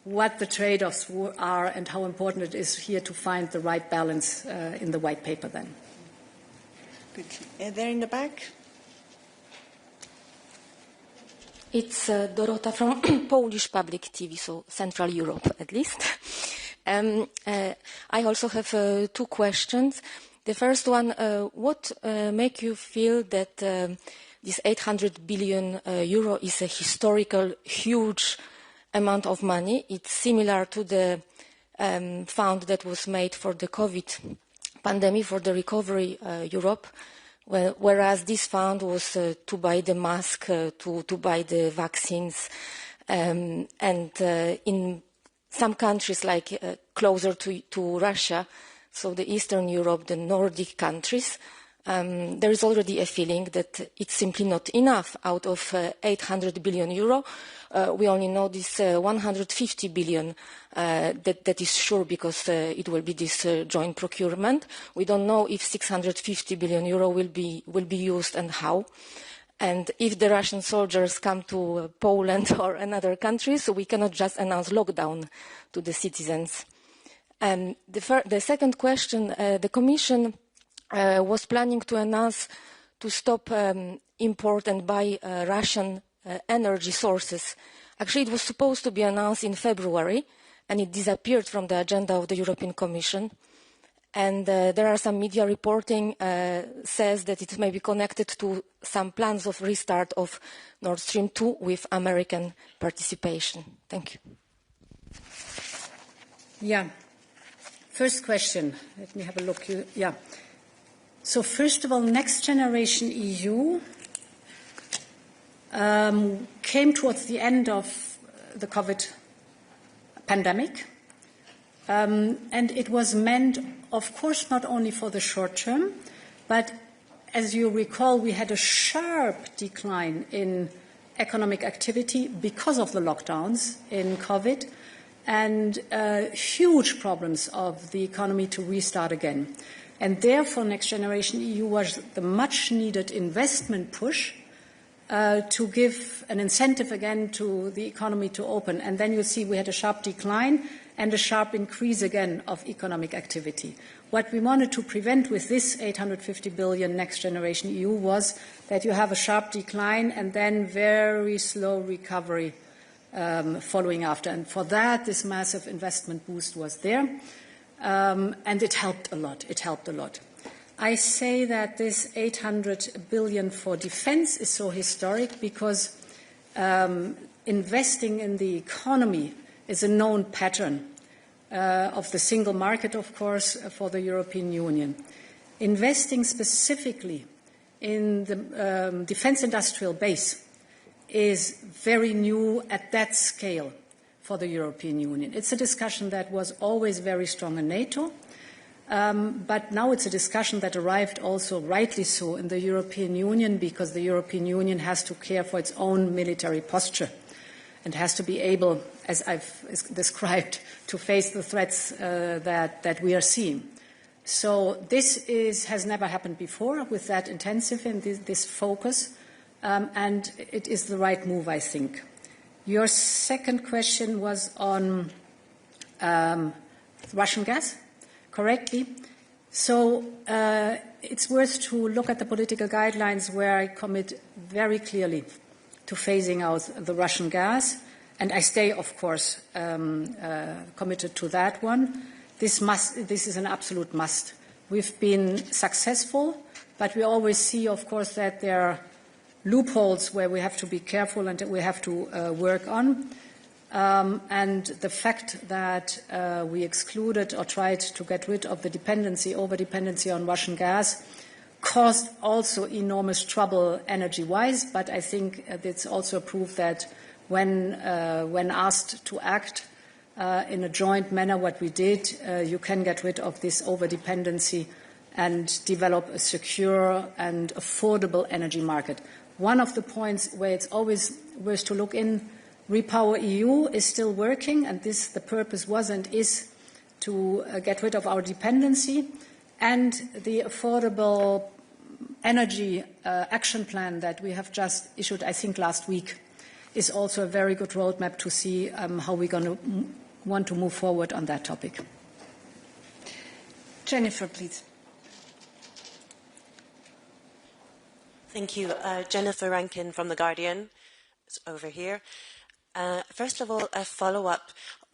[SPEAKER 1] what the trade-offs are and how important it is here to find the right balance in the white paper then.
[SPEAKER 2] Good. There in the back.
[SPEAKER 12] It's Dorota from Polish Public TV, so Central Europe at least. I also have two questions. The first one, what makes you feel that this 800 billion euro is a historical huge amount of money? It's similar to the fund that was made for the COVID pandemic, for the recovery Europe. Whereas this fund was to buy the mask, to buy the vaccines, and in some countries like closer to Russia, so the Eastern Europe, the Nordic countries, there is already a feeling that it's simply not enough. Out of 800 billion euro, we only know this 150 billion that is sure because it will be this joint procurement. We don't know if 650 billion euro will be used and how. And if the Russian soldiers come to Poland or another country, so we cannot just announce lockdown to the citizens. And the second question, the Commission was planning to announce to stop import and buy Russian energy sources. Actually, it was supposed to be announced in February, and it disappeared from the agenda of the European Commission. And there are some media reporting says that it may be connected to some plans of restart of Nord Stream 2 with American participation. Thank you.
[SPEAKER 1] Yeah. First question. Let me have a look. Yeah. So first of all, Next Generation EU came towards the end of the COVID pandemic. And it was meant, of course, not only for the short term, but as you recall, we had a sharp decline in economic activity because of the lockdowns in COVID and huge problems of the economy to restart again. And therefore, Next Generation EU was the much-needed investment push to give an incentive again to the economy to open. And then you see we had a sharp decline and a sharp increase again of economic activity. What we wanted to prevent with this 850 billion Next Generation EU was that you have a sharp decline and then very slow recovery following after. And for that, this massive investment boost was there. And it helped a lot. It helped a lot. I say that this 800 billion for defense is so historic because investing in the economy is a known pattern of the single market, of course, for the European Union. Investing specifically in the defense industrial base is very new at that scale for the European Union. It's a discussion that was always very strong in NATO, but now it's a discussion that arrived also, rightly so, in the European Union because the European Union has to care for its own military posture and has to be able, as I've described, to face the threats that we are seeing. So this has never happened before with that intensive and this focus, and it is the right move, I think. Your second question was on Russian gas, correctly. So it's worth to look at the political guidelines where I commit very clearly to phasing out the Russian gas, and I stay, of course, committed to that one. This is an absolute must. We've been successful, but we always see, of course, that there are loopholes where we have to be careful and that we have to work on. And the fact that we excluded or tried to get rid of the over-dependency on Russian gas caused also enormous trouble energy-wise, but I think it's also a proof that when asked to act in a joint manner, what we did, you can get rid of this over-dependency and develop a secure and affordable energy market. One of the points where it's always worth to look in, Repower EU is still working, and the purpose was and is to get rid of our dependency, and the affordable energy action plan that we have just issued, I think, last week, is also a very good roadmap to see how we're going to want to move forward on that topic.
[SPEAKER 2] Jennifer, please.
[SPEAKER 13] Thank you. Jennifer Rankin from The Guardian. It's over here. First of all, a follow-up.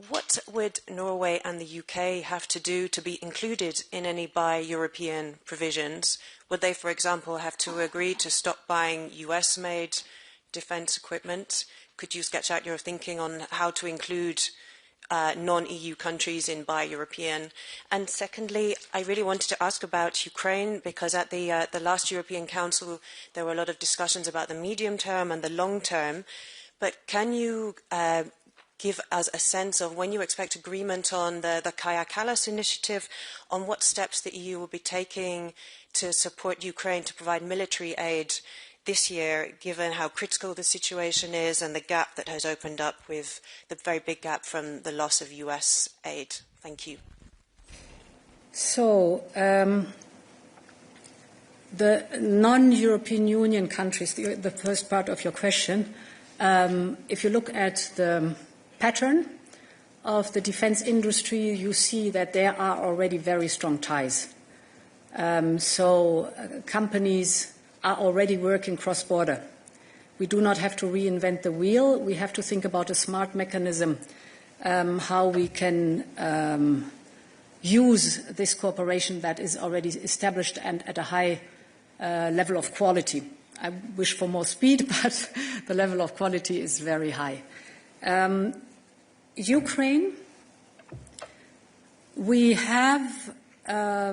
[SPEAKER 13] What would Norway and the UK have to do to be included in any Buy European provisions? Would they, for example, have to agree to stop buying US-made defence equipment? Could you sketch out your thinking on how to include non-EU countries in Buy European? And secondly, I really wanted to ask about Ukraine, because at the last European Council there were a lot of discussions about the medium term and the long term. But can you give us a sense of when you expect agreement on the Kaja Kallas initiative, on what steps the EU will be taking to support Ukraine to provide military aid this year, given how critical the situation is and the gap that has opened up with the very big gap from the loss of US aid? Thank you.
[SPEAKER 1] So, the non-European Union countries, the first part of your question, if you look at the pattern of the defense industry, you see that there are already very strong ties. So companies are already working cross-border. We do not have to reinvent the wheel. We have to think about a smart mechanism, how we can use this cooperation that is already established and at a high level of quality. I wish for more speed, but the level of quality is very high. Ukraine, we have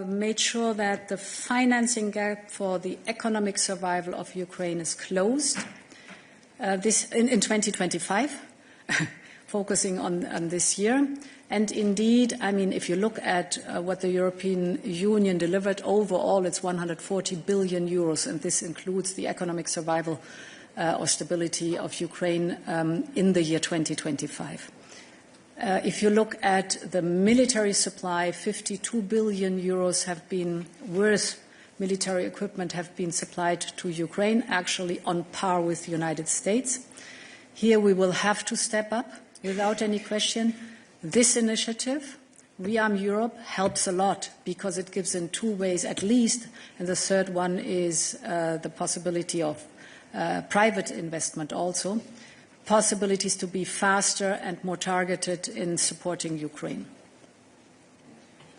[SPEAKER 1] made sure that the financing gap for the economic survival of Ukraine is closed this in 2025, focusing on this year. And indeed, I mean, if you look at what the European Union delivered overall, it's 140 billion euros, and this includes the economic survival or stability of Ukraine in the year 2025. If you look at the military supply, 52 billion euros have been worth military equipment have been supplied to Ukraine, actually on par with the United States. Here we will have to step up without any question. This initiative, Rearm Europe, helps a lot because it gives in two ways at least, and the third one is the possibility of private investment also, possibilities to be faster and more targeted in supporting Ukraine.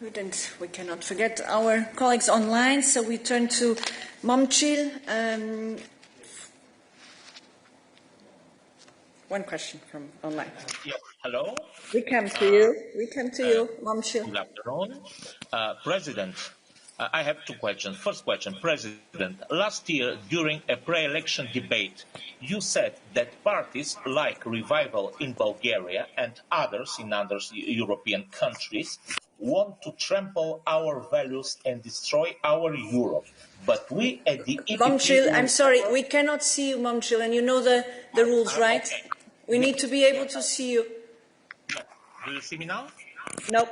[SPEAKER 2] Good, and we cannot forget our colleagues online, so we turn to Momchil. One question from online.
[SPEAKER 14] Yes, hello.
[SPEAKER 2] We come to you, Momchil.
[SPEAKER 14] Good afternoon. President, I have two questions. First question, President, last year during a pre-election debate, you said that parties like Revival in Bulgaria and others in other European countries want to trample our values and destroy our Europe. But we at the EPP...
[SPEAKER 2] Momchil, I'm sorry, we cannot see you, Momchil, and you know the rules, right?
[SPEAKER 14] Okay.
[SPEAKER 2] We need to be able to see you.
[SPEAKER 14] Do you see me now?
[SPEAKER 2] No.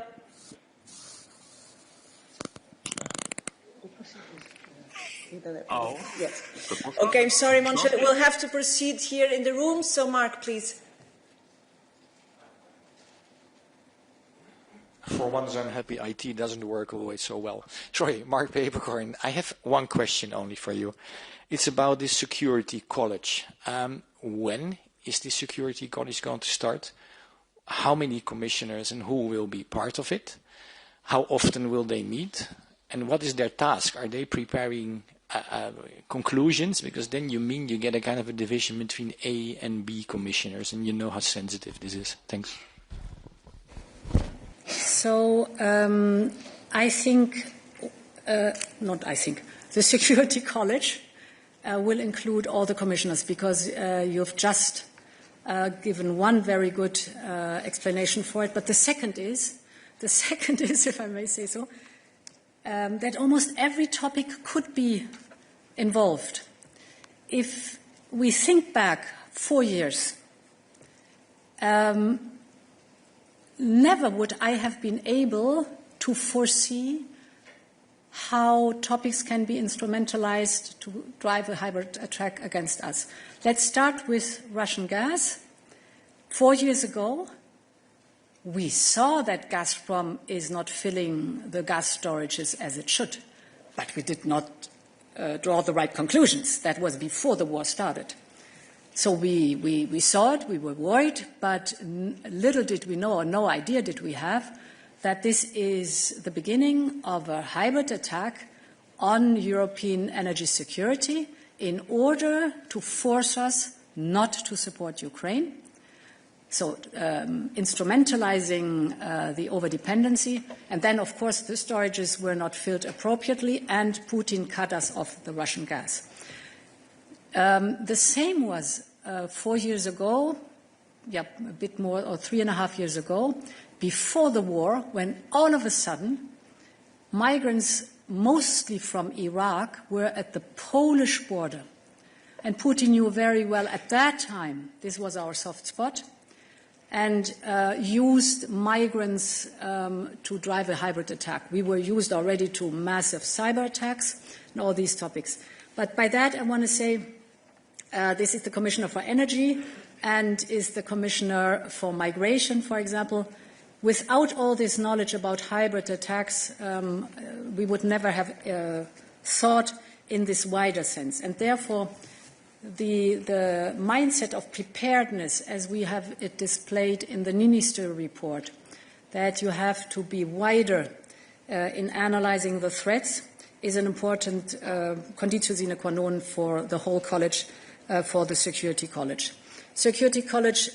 [SPEAKER 14] Oh.
[SPEAKER 2] Yes. Okay, I'm sorry, Momchil. We'll have to proceed here in the room. So, Mark, please.
[SPEAKER 15] For once, I'm happy IT doesn't work always so well. Sorry, Mark Papercorn. I have one question only for you. It's about this security college. When is this security college going to start? How many commissioners and who will be part of it? How often will they meet? And what is their task? Are they preparing conclusions? Because then you get a kind of a division between A and B commissioners, and you know how sensitive this is. Thanks.
[SPEAKER 1] So I think, the Security College will include all the commissioners, because you've just given one very good explanation for it. But the second is, if I may say so, that almost every topic could be involved. If we think back 4 years, never would I have been able to foresee how topics can be instrumentalized to drive a hybrid attack against us. Let's start with Russian gas. 4 years ago, we saw that Gazprom is not filling the gas storages as it should, but we did not draw the right conclusions. That was before the war started. So we saw it, we were worried, but little did we know, or no idea did we have, that this is the beginning of a hybrid attack on European energy security in order to force us not to support Ukraine. So instrumentalizing the overdependency. And then, of course, the storages were not filled appropriately, and Putin cut us off the Russian gas. The same was 4 years ago, a bit more, or 3.5 years ago, before the war, when all of a sudden migrants, mostly from Iraq, were at the Polish border. And Putin knew very well at that time this was our soft spot, and used migrants to drive a hybrid attack. We were used already to massive cyber attacks and all these topics. But by that, I want to say this is the Commissioner for Energy and is the Commissioner for Migration, for example. Without all this knowledge about hybrid attacks, we would never have thought in this wider sense. And therefore, the mindset of preparedness, as we have it displayed in the Minister report, that you have to be wider in analyzing the threats, is an important conditio sine qua non for the whole college, for the Security College. Security College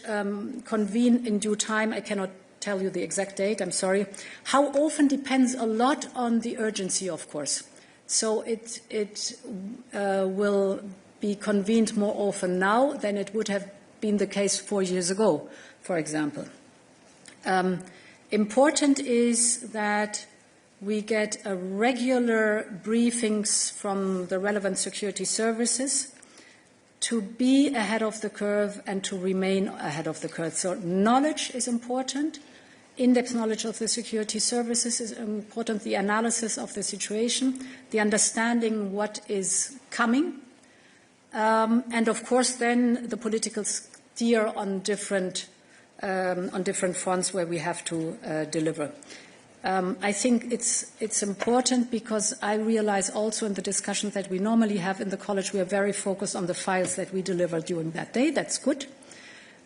[SPEAKER 1] convene in due time. I cannot tell you the exact date, I'm sorry. How often depends a lot on the urgency, of course. So it will be convened more often now than it would have been the case 4 years ago, for example. Important is that we get regular briefings from the relevant security services to be ahead of the curve and to remain ahead of the curve. So knowledge is important. In-depth knowledge of the security services is important, the analysis of the situation, the understanding what is coming, and of course then the political steer on different fronts where we have to deliver. I think it's important because I realize also in the discussions that we normally have in the college, we are very focused on the files that we deliver during that day. That's good.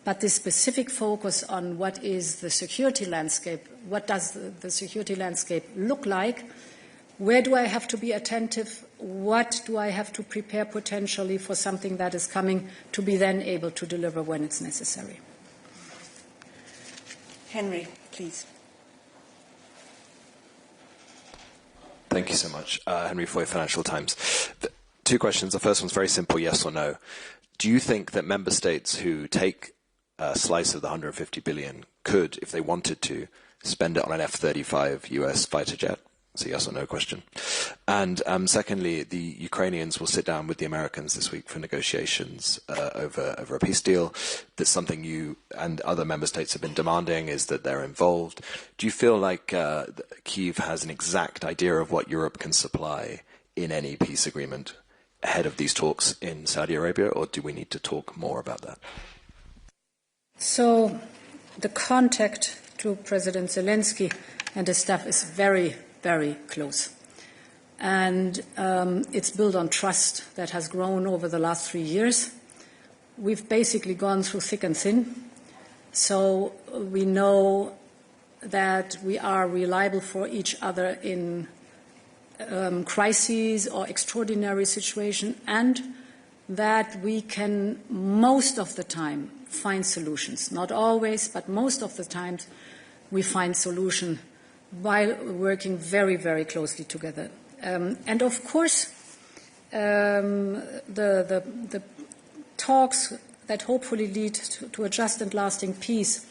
[SPEAKER 1] But this specific focus on what is the security landscape, what does the security landscape look like, where do I have to be attentive, what do I have to prepare potentially for something that is coming to be then able to deliver when it's necessary.
[SPEAKER 2] Henry, please.
[SPEAKER 16] Thank you so much. Henry Foy, Financial Times. Two questions. The first one's very simple, yes or no. Do you think that member states who take a slice of the 150 billion could, if they wanted to, spend it on an F-35 US fighter jet? It's a yes or no question. And secondly, the Ukrainians will sit down with the Americans this week for negotiations over a peace deal. That's something you and other member states have been demanding, is that they're involved. Do you feel like Kyiv has an exact idea of what Europe can supply in any peace agreement ahead of these talks in Saudi Arabia, or do we need to talk more about that?
[SPEAKER 1] So the contact to President Zelensky and his staff is very, very close. And it's built on trust that has grown over the last 3 years. We've basically gone through thick and thin. So we know that we are reliable for each other in crises or extraordinary situations, and that we can most of the time find solutions. Not always, but most of the times we find solutions while working very, very closely together. And of course, the talks that hopefully lead to a just and lasting peace,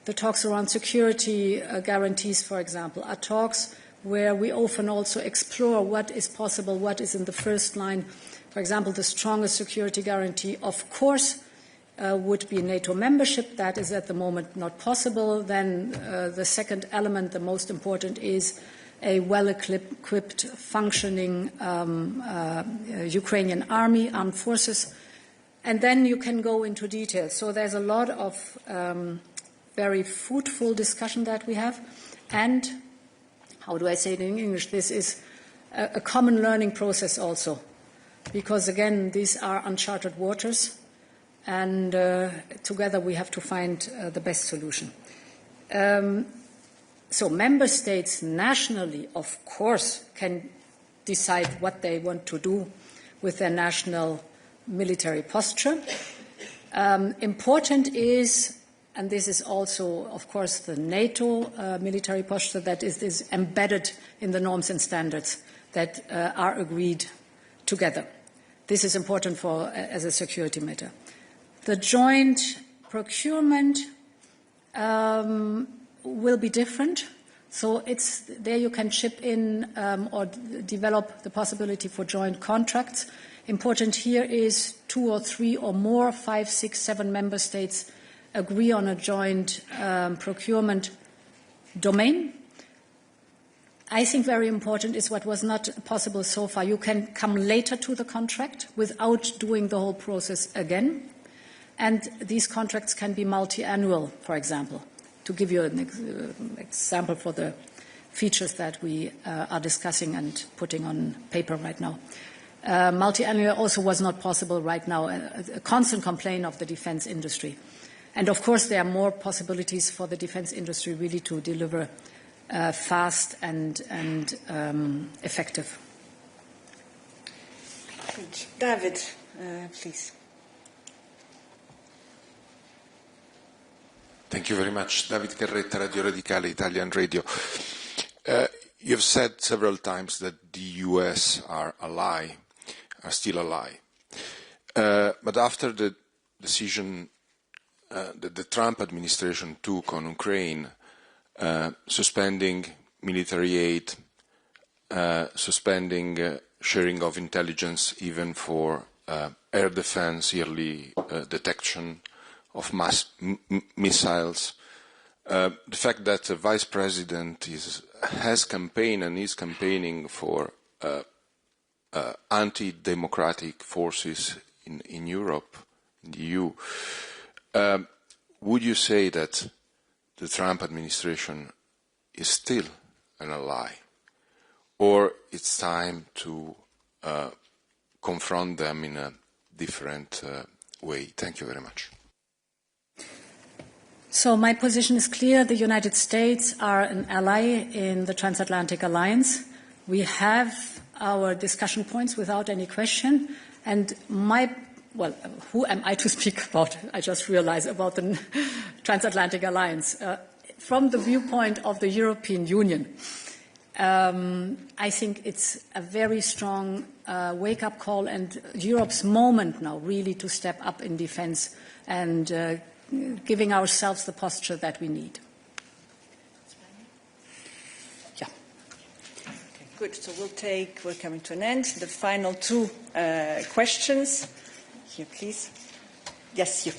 [SPEAKER 1] the talks around security guarantees, for example, are talks where we often also explore what is possible, what is in the first line. For example, the strongest security guarantee, of course, would be NATO membership. That is at the moment not possible. Then the second element, the most important, is a well-equipped, functioning Ukrainian army, armed forces, and then you can go into detail. So there's a lot of very fruitful discussion that we have, and how do I say it in English? This is a common learning process also, because again, these are uncharted waters, and together we have to find the best solution. So member states nationally, of course, can decide what they want to do with their national military posture. Important is, and this is also, of course, the NATO military posture that is embedded in the norms and standards that are agreed together. This is important as a security matter. The joint procurement will be different. So there you can chip in or develop the possibility for joint contracts. Important here is 2 or 3 or more, 5, 6, 7 member states agree on a joint procurement domain. I think very important is what was not possible so far. You can come later to the contract without doing the whole process again. And these contracts can be multi-annual, for example, to give you an example for the features that we are discussing and putting on paper right now. Multi-annual also was not possible right now, a constant complaint of the defense industry. And of course, there are more possibilities for the defense industry really to deliver fast and effective.
[SPEAKER 2] David, please.
[SPEAKER 17] Thank you very much. David Carretta, Radio Radicale, Italian Radio. You've said several times that the US are still ally. But after the decision that the Trump administration took on Ukraine, suspending military aid, suspending sharing of intelligence even for air defense, yearly detection of mass missiles, the fact that the Vice President has campaigned and is campaigning for anti-democratic forces in Europe, in the EU, would you say that the Trump administration is still an ally, or it's time to confront them in a different way? Thank you very much.
[SPEAKER 1] So my position is clear. The United States are an ally in the transatlantic alliance. We have our discussion points without any question. And who am I to speak about? I just realized about the transatlantic alliance. From the viewpoint of the European Union, I think it's a very strong wake-up call and Europe's moment now really to step up in defense and giving ourselves the posture that we need.
[SPEAKER 2] Yeah. Okay, good. So we're coming to an end. The final 2 questions. Here, please. Yes, you.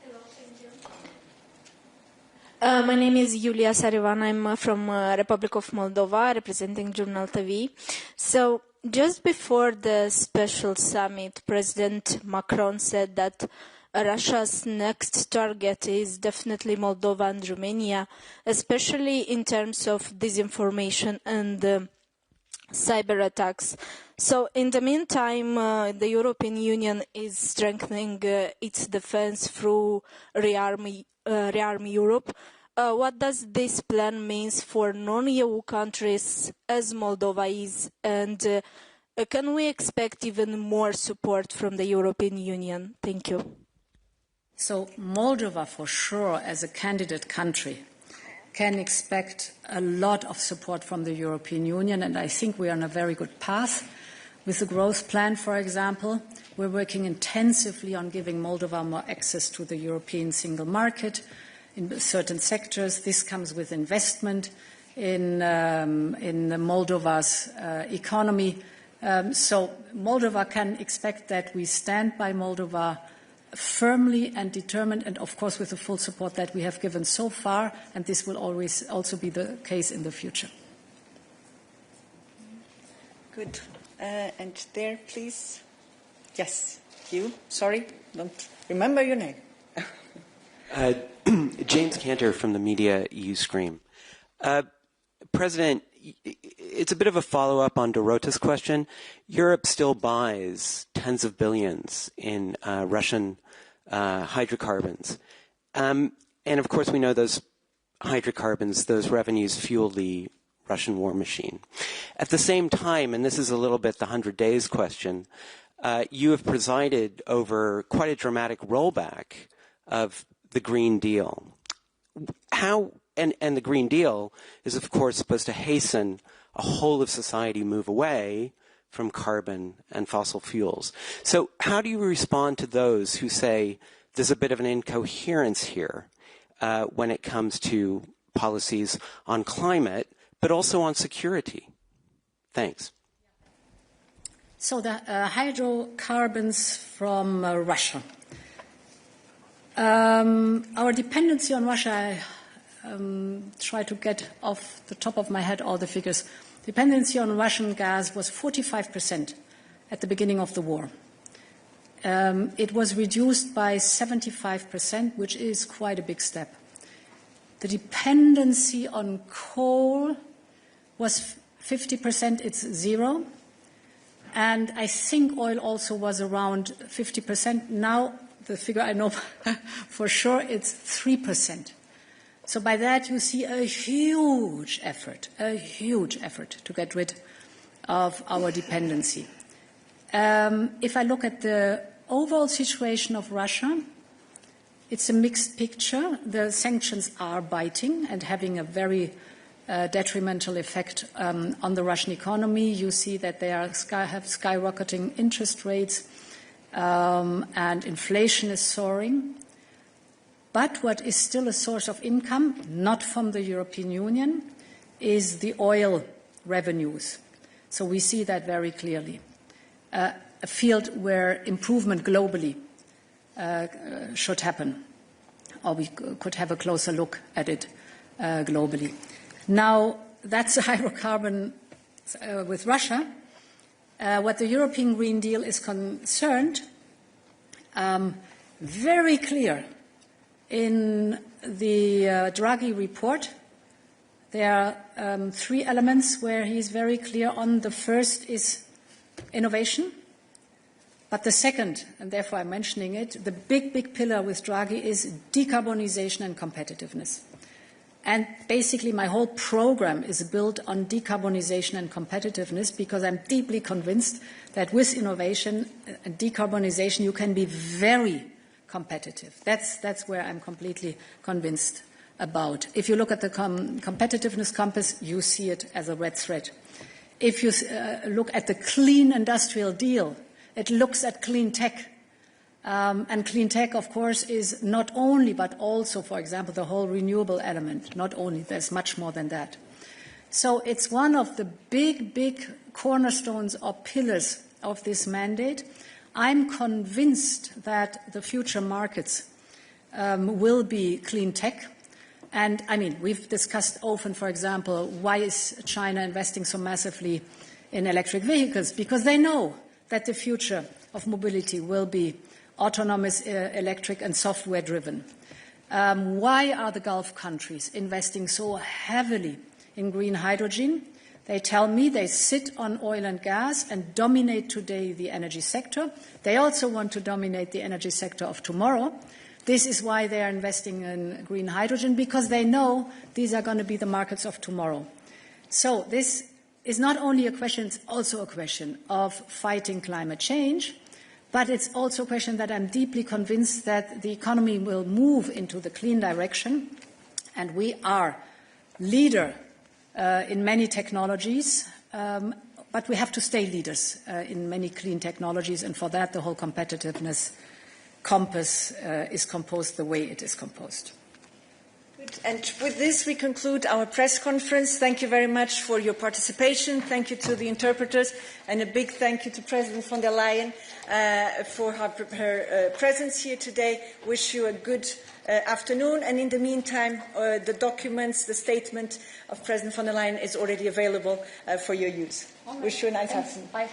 [SPEAKER 18] Hello, thank you. My name is Yulia Sarivan. I'm from Republic of Moldova, representing Journal TV. So, just before the special summit, President Macron said that Russia's next target is definitely Moldova and Romania, especially in terms of disinformation and cyber attacks. So in the meantime, the European Union is strengthening its defense through Rearm Europe. What does this plan mean for non-EU countries as Moldova is, and can we expect even more support from the European Union? Thank you.
[SPEAKER 1] So Moldova, for sure, as a candidate country, can expect a lot of support from the European Union, and I think we are on a very good path. With the growth plan, for example, we're working intensively on giving Moldova more access to the European single market in certain sectors. This comes with investment in Moldova's economy. So Moldova can expect that we stand by Moldova firmly and determined, and of course with the full support that we have given so far, and this will always also be the case in the future.
[SPEAKER 2] Good. And there, please. Yes, you. Sorry, don't remember your name.
[SPEAKER 19] James Cantor from the Media EU Scream. President, it's a bit of a follow-up on Dorota's question. Europe still buys tens of billions in Russian hydrocarbons. And of course we know those hydrocarbons, those revenues fuel the Russian war machine. At the same time, and this is a little bit the 100 days question, you have presided over quite a dramatic rollback of the Green Deal. How, and the Green Deal is, of course, supposed to hasten a whole of society move away from carbon and fossil fuels. So how do you respond to those who say there's a bit of an incoherence here when it comes to policies on climate, but also on security? Thanks.
[SPEAKER 1] So the hydrocarbons from Russia. Our dependency on Russia, I try to get off the top of my head all the figures. Dependency on Russian gas was 45% at the beginning of the war. It was reduced by 75%, which is quite a big step. The dependency on coal was 50%, it's zero. And I think oil also was around 50%. Now, the figure I know for sure, it's 3%. So by that you see a huge effort to get rid of our dependency. If I look at the overall situation of Russia, it's a mixed picture. The sanctions are biting and having a very detrimental effect on the Russian economy. You see that they have skyrocketing interest rates and inflation is soaring. But what is still a source of income, not from the European Union, is the oil revenues. So we see that very clearly. A field where improvement globally should happen, or we could have a closer look at it globally. Now, that's a hydrocarbon with Russia. What the European Green Deal is concerned, very clear in the Draghi report. There are 3 elements where he's very clear on. The first is innovation. But the second, and therefore I'm mentioning it, the big pillar with Draghi is decarbonization and competitiveness. And basically my whole program is built on decarbonization and competitiveness because I'm deeply convinced that with innovation and decarbonization you can be very competitive. That's where I'm completely convinced about. If you look at the competitiveness compass, you see it as a red thread. If you look at the clean industrial deal, it looks at clean tech. And clean tech, of course, is not only, but also, for example, the whole renewable element. Not only, there's much more than that. So it's one of the big cornerstones or pillars of this mandate. I'm convinced that the future markets will be clean tech. And, I mean, we've discussed often, for example, why is China investing so massively in electric vehicles? Because they know that the future of mobility will be autonomous, electric and software driven. Why are the Gulf countries investing so heavily in green hydrogen? They tell me they sit on oil and gas and dominate today the energy sector. They also want to dominate the energy sector of tomorrow. This is why they are investing in green hydrogen, because they know these are going to be the markets of tomorrow. So this is not only a question, it's also a question of fighting climate change. But it's also a question that I'm deeply convinced that the economy will move into the clean direction, and we are leader in many technologies, but we have to stay leaders in many clean technologies, and for that the whole competitiveness compass is composed the way it is composed.
[SPEAKER 2] And with this, we conclude our press conference. Thank you very much for your participation. Thank you to the interpreters, and a big thank you to President von der Leyen for her presence here today. Wish you a good afternoon. And in the meantime, the documents, the statement of President von der Leyen is already available for your use. Wish you a nice afternoon.
[SPEAKER 1] Bye.